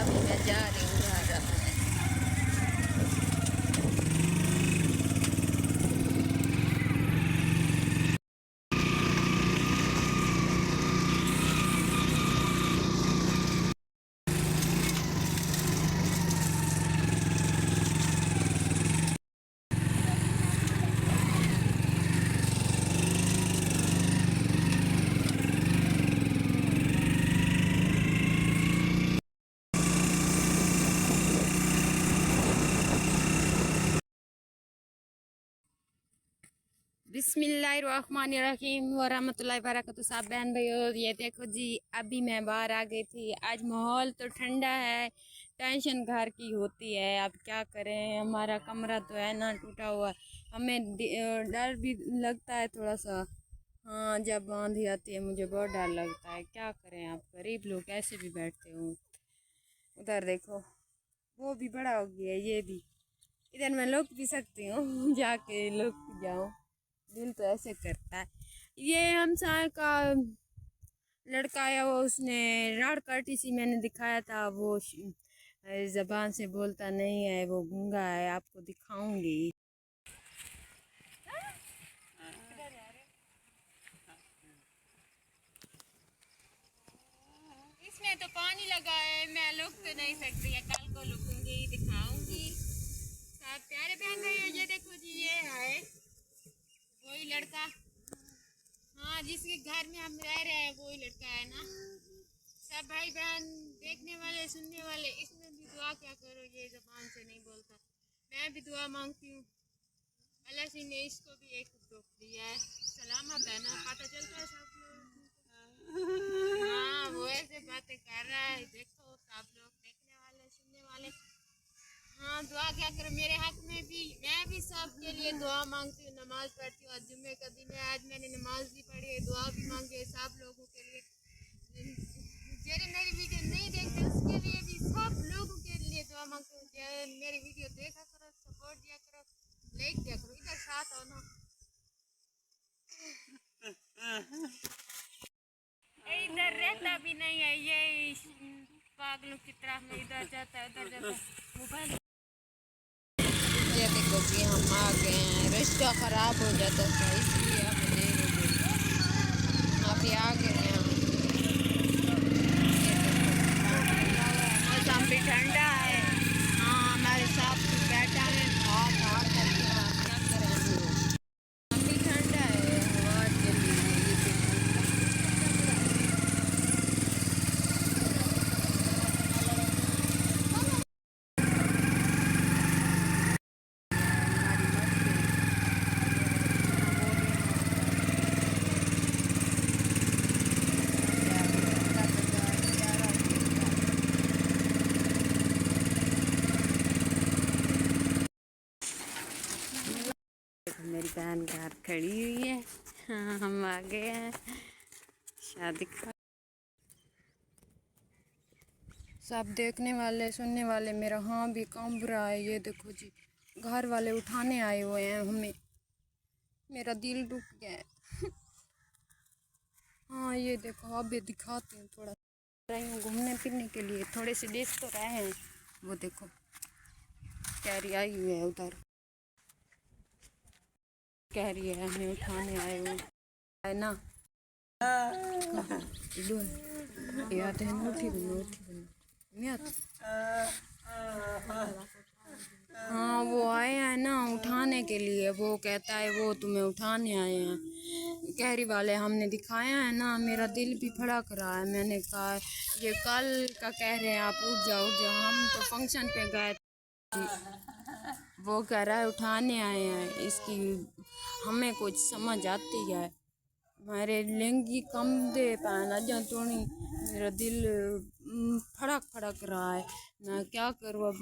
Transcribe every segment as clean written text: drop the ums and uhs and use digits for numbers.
अभी मैं जा रही हूँ घर अपने। बिस्मिल्लाहिर्रहमानिर्रहीम वरहमतुल्लाहि वबरकातुहू। साहब बहन भाइयों, ये देखो जी, अभी मैं बाहर आ गई थी। आज माहौल तो ठंडा है, टेंशन घर की होती है। अब क्या करें, हमारा कमरा तो है ना टूटा हुआ। हमें डर भी लगता है थोड़ा सा। हाँ, जब आंधी आती है मुझे बहुत डर लगता है। क्या करें, आप गरीब लोग ऐसे भी बैठते हो। उधर देखो, वो भी बड़ा हो गया है, ये भी। इधर मैं लुक भी सकती हूँ जाके लुक जाऊँ। दिल तो ऐसे करता है। ये हमसाय का लड़का है, वो उसने राड काटी सी, मैंने दिखाया था। वो जबान से बोलता नहीं है, वो गूंगा है। आपको दिखाऊंगी। इसमें तो पानी लगा है, मैं लुक तो नहीं सकती है। कल को लुकूंगी, दिखाऊंगी। सब प्यारे बहन भाई, ये देखो जी, ये है वही लड़का। हाँ, जिसके घर में हम रह रहे हैं वही लड़का है ना। सब भाई बहन, देखने वाले सुनने वाले, इसमें भी दुआ क्या करो, ये जबान से नहीं बोलता। मैं भी दुआ मांगती हूँ। अल्लाह से ने इसको भी एक दुख दिया है। सलामत है ना, पता चलता है सब लोग। हाँ, वो ऐसे बातें कर रहा है। देखो सब लोग, देखने वाले सुनने वाले। हाँ, दुआ क्या करो मेरे हक में भी। मैं भी सबके लिए दुआ मांगती हूँ, नमाज पढ़ती हूँ। आज जुम्मे का दिन है, आज मैंने नमाज भी पढ़ी है, दुआ भी मांगी है सब लोगों के लिए। जेरे मेरी वीडियो नहीं देखते उसके लिए भी, सब लोगों के लिए दुआ मांगती हूँ। मेरी वीडियो देखा करो, सपोर्ट दिया करो, लाइक दिया करो। इधर साथ हो ना, इधर रहता भी नहीं है ये पागलों की तरह में। इधर जाता है उधर जाता है मोबाइल। ये देखो जी, हम आ गए हैं। रिश्ता ख़राब हो जाता था, इसलिए हम देर हो गई। अभी आ गए हैं हम। मौसम भी ठंडा है। हाँ, हमारे साथ भी बैठा है। हाँ, करके क्या करें हम लोग। हम भी ठंडा है, हवा चल रही है। ये देखो, मेरी बहन घर खड़ी हुई है। हाँ, हम आ गए हैं शादी का। सब देखने वाले सुनने वाले मेरा हाँ भी कांप रहा है। ये देखो जी, घर वाले उठाने आए हुए हैं हमें। मेरा दिल रुक गया है। हाँ, ये देखो, अब भी दिखाती हूँ। थोड़ा रही हूँ घूमने फिरने के लिए, थोड़े से देख तो रहे हैं। वो देखो, कैरी आई हुई है उधर। कैरी है, हमें उठाने आए हुए है ना। याद है, नोटी बनो याद। हाँ, वो आए हैं ना उठाने के लिए। वो कहता है वो तुम्हें उठाने आए हैं, कैरी वाले। हमने दिखाया है ना, मेरा दिल भी फड़क रहा है। मैंने कहा ये कल का कह रहे हैं आप उठ जाओ उठ जाओ। हम तो फंक्शन पे गए थे, वो कह रहा है उठाने आए हैं। इसकी हमें कुछ समझ आती है। मेरे लेंगी कम दे पहना जा थोड़ी। मेरा दिल फड़क फड़क रहा है। मैं क्या करूँ अब।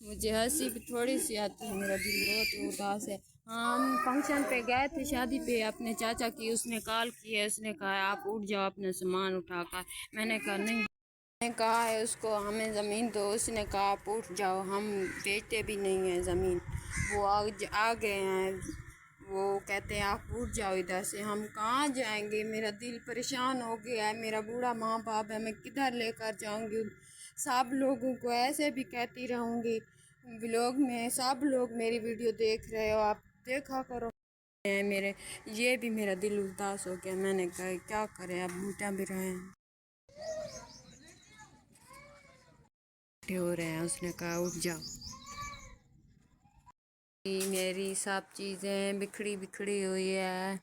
मुझे हंसी भी थोड़ी सी आती है, मेरा दिल बहुत उदास है। हाँ, हम फंक्शन पे गए थे, शादी पे अपने चाचा की। उसने कॉल की है, उसने कहा आप उठ जाओ अपना सामान उठाकर। मैंने कहा नहीं। मैंने कहा है उसको हमें ज़मीन दो। उसने कहा आप उठ जाओ, हम बेचते भी नहीं हैं ज़मीन। वो आ गए हैं। वो कहते हैं आप उठ जाओ इधर से। हम कहाँ जाएंगे, मेरा दिल परेशान हो गया है, मेरा बूढ़ा माँ बाप है, मैं किधर लेकर जाऊंगी। सब लोगों को ऐसे भी कहती रहूँगी, व्लॉग में सब लोग मेरी वीडियो देख रहे हो, आप देखा करो। मेरे ये भी मेरा दिल उदास हो गया। मैंने कहा क्या करें, अब बूटा भी रहे हैं हो रहे हैं। उसने कहा उठ जाओ। मेरी सब चीज़ें बिखरी बिखरी हुई है,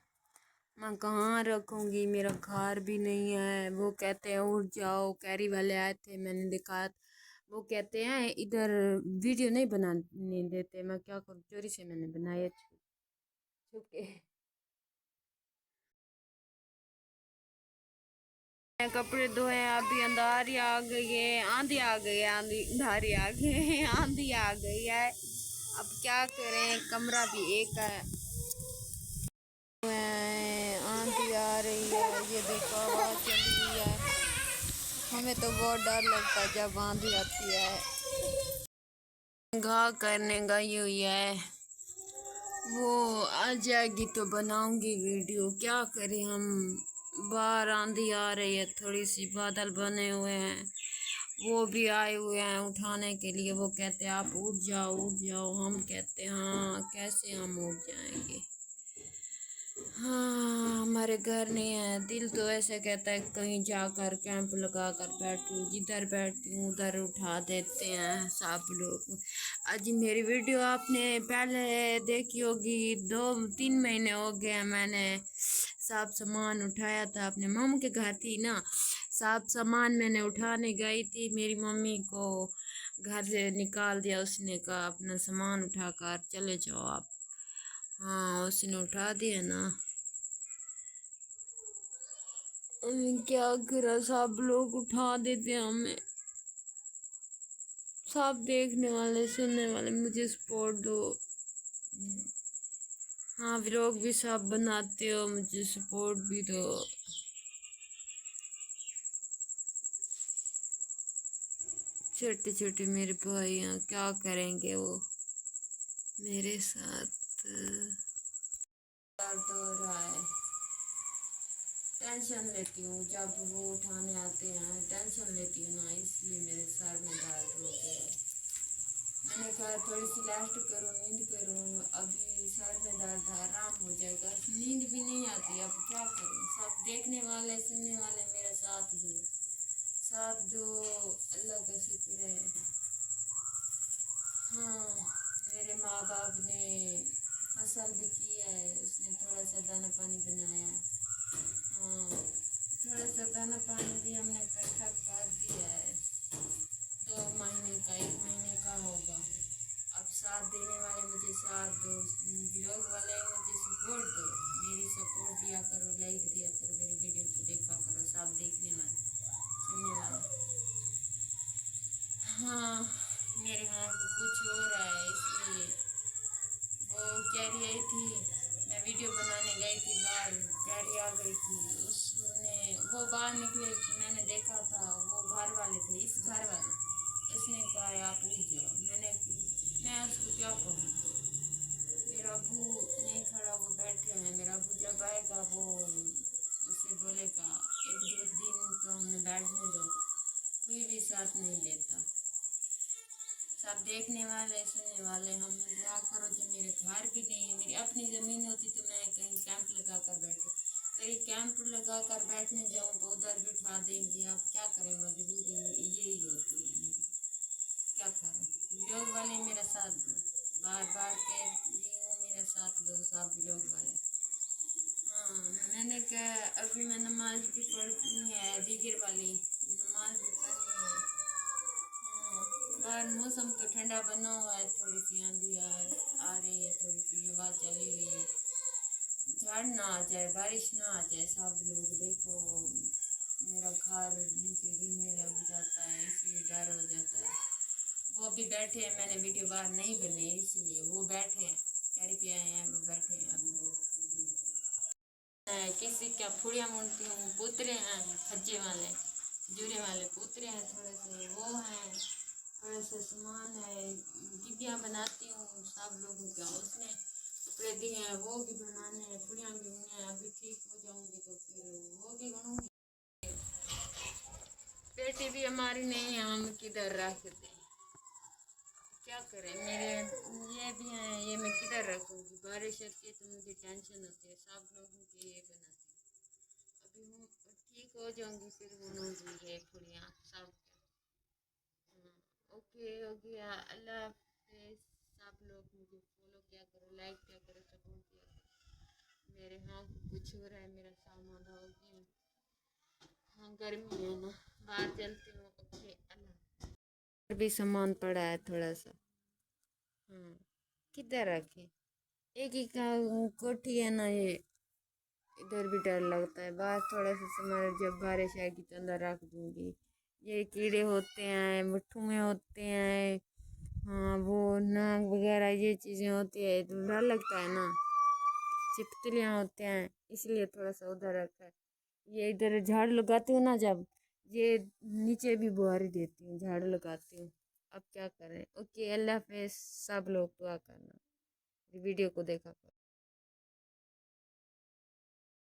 मैं कहाँ रखूँगी, मेरा घर भी नहीं है। वो कहते हैं उठ जाओ, कैरी वाले आए थे, मैंने देखा, वो कहते हैं इधर वीडियो नहीं बनाने देते। मैं क्या करूँ, चोरी से मैंने बनाया छुप के। कपड़े धोए, अभी अंधारी आ गई है, आंधी आ गई है, आंधी अंधारी आ गई है, आंधी आ गई है। अब क्या करें, कमरा भी एक है, आंधी आ रही है, ये देखो आवाज़ चल रही है। हमें तो बहुत डर लगता है जब आंधी आती है। घा करने गई हुई है, वो आ जाएगी तो बनाऊंगी वीडियो। क्या करें हम, बाहर आंधी आ रही है, थोड़ी सी बादल बने हुए हैं, वो भी आए हुए हैं उठाने के लिए। वो कहते हैं आप उठ जाओ उठ जाओ, हम कहते हैं हाँ कैसे हम उठ जाएंगे। हाँ हमारे घर नहीं है। दिल तो ऐसे कहता है कहीं जाकर कैंप लगा कर बैठूं, जिधर बैठती हूँ उधर उठा देते हैं सब लोग। आज मेरी वीडियो आपने पहले देखी होगी, 2-3 महीने हो गए मैंने सब सामान उठाया था, अपने मम्मी के घर थी ना, सब सामान मैंने उठाने गई थी, मेरी मम्मी को घर से निकाल दिया, उसने कहा अपना सामान उठाकर चले जाओ आप। हाँ उसने उठा दिया ना, क्या करा, सब लोग उठा देते हैं हमें। सब देखने वाले सुनने वाले मुझे सपोर्ट दो। हाँ व्लॉग भी सब बनाते हो, मुझे सपोर्ट भी दो। छोटे छोटे मेरे भाई हैं, क्या करेंगे वो मेरे साथ। दर्द हो रहा है, टेंशन लेती हूँ जब वो उठाने आते हैं, टेंशन लेती हूँ ना, इसलिए मेरे सर में दर्द हो गया है। मैंने कहा थोड़ी सी रेस्ट करूँ, नींद करूँ, अभी सर में दर्द आराम हो जाएगा। नींद भी नहीं आती, अब क्या करूँ। सब देखने वाले सुनने वाले मेरा साथ दो, साथ दो, अल्लाह का शुक्र है। हाँ मेरे माँ बाप ने फसल भी की है, उसने थोड़ा सा दाना पानी बनाया है। हाँ थोड़ा सा दाना पानी भी हमने इकट्ठा कर दिया है, 2 महीने का, 1 महीने का होगा। अब साथ देने वाले मुझे साथ दो, व्लॉग वाले मुझे सपोर्ट दो, मेरी सपोर्ट दिया करो, लाइक दिया करो, मेरी वीडियो को देखा करो, सब देखने वाले सुनने वाले। हाँ मेरे यहाँ को कुछ हो रहा है, इसलिए वो कैरी आई थी, मैं वीडियो बनाने गई थी बाहर, कैरी आ गई थी, उसने वो बाहर निकले, मैंने देखा था वो घर वाले थे, इस घर वाले, इसने कहा आप उठ जाओ। मैं उसको क्या कहूँ, मेरा अबू नहीं खड़ा, वो बैठे हैं, मेरा अबू जब आएगा वो उससे बोलेगा 1-2 दिन तो हमें बैठने दो, कोई भी साथ नहीं लेता। सब देखने वाले सुनने वाले हम दुआ करो, जो मेरे घर भी नहीं है, मेरी अपनी ज़मीन होती तो मैं कहीं कैंप लगा कर बैठी, कहीं कैंप लगा कर बैठने जाऊँ तो उधर भी उठा देंगे। अब क्या करें, मजबूरी यही होती है मेरी, क्या करें। व्लॉग वाले मेरा साथ दो, बार बार कह रही हूँ मेरा साथ दो सब व्लॉग वाले। हाँ मैंने कहा अभी मैं नमाज भी पढ़नी है, दिगर वाली नमाज भी पढ़नी है। बाहर मौसम तो ठंडा बना हुआ है, थोड़ी सी आंधी आ रही है, थोड़ी सी हवा चली हुई है, झाड़ ना आ जाए, बारिश ना आ जाए। सब लोग देखो मेरा घर नीचे गिरने लग जाता है, इसलिए डर हो जाता है। वो अभी बैठे हैं, मैंने वीडियो बाहर नहीं बने इसलिए, वो बैठे हैं कैरी पे आए हैं, वो बैठे हैं। किसी क्या फुड़िया मूर्ति हूँ, पुतरे हैं खच्चे वाले, जूरे वाले पुतरे हैं, थोड़े से वो हैं, थोड़ा सा सामान है, डिबिया बनाती हूँ सब लोगों का, उसमें कपड़े भी हैं वो भी बनाने हैं, चूड़ियाँ भी हुई हैं। अभी ठीक हो जाऊंगी तो फिर वो भी बनूंगी। पेटी भी हमारी नहीं है, हम किधर रख दें, क्या करें। मेरे ये भी हैं, ये मैं किधर रखूंगी। बारिश आती है तो मुझे टेंशन होती है, सब लोगों के ये बनाती हूँ। अभी हूँ ठीक हो जाऊंगी फिर बनूंगी ये पूड़ियाँ सब। ओके हो गया, अल्लाह हाफिज। सब लोग मुझे फॉलो किया करो, लाइक किया करो, सपोर्ट किया करो। मेरे हाँ कुछ हो रहा है, मेरा सामान होगी। हाँ गर्मी है ना, बाहर चलती हूँ। ओके अल्लाह। भी सामान पड़ा है थोड़ा सा। हाँ किधर रखे, एक ही कोठी है ना ये, इधर भी डर लगता है। बाहर थोड़ा सा सामान जब बारिश आएगी तो अंदर रख दूंगी। ये कीड़े होते हैं, मिट्टू में होते हैं, हाँ वो नाक वगैरह ये चीज़ें होती है तो डर लगता है ना। छिपकलियाँ होते हैं इसलिए थोड़ा सा उधर रखा है। ये इधर झाड़ू लगाती हूँ ना, जब ये नीचे भी बुहारी देती हूँ, झाड़ू लगाती हूँ। अब क्या करें। ओके अल्लाह हाफिज़। सब लोग दुआ करना, वीडियो को देखा करो।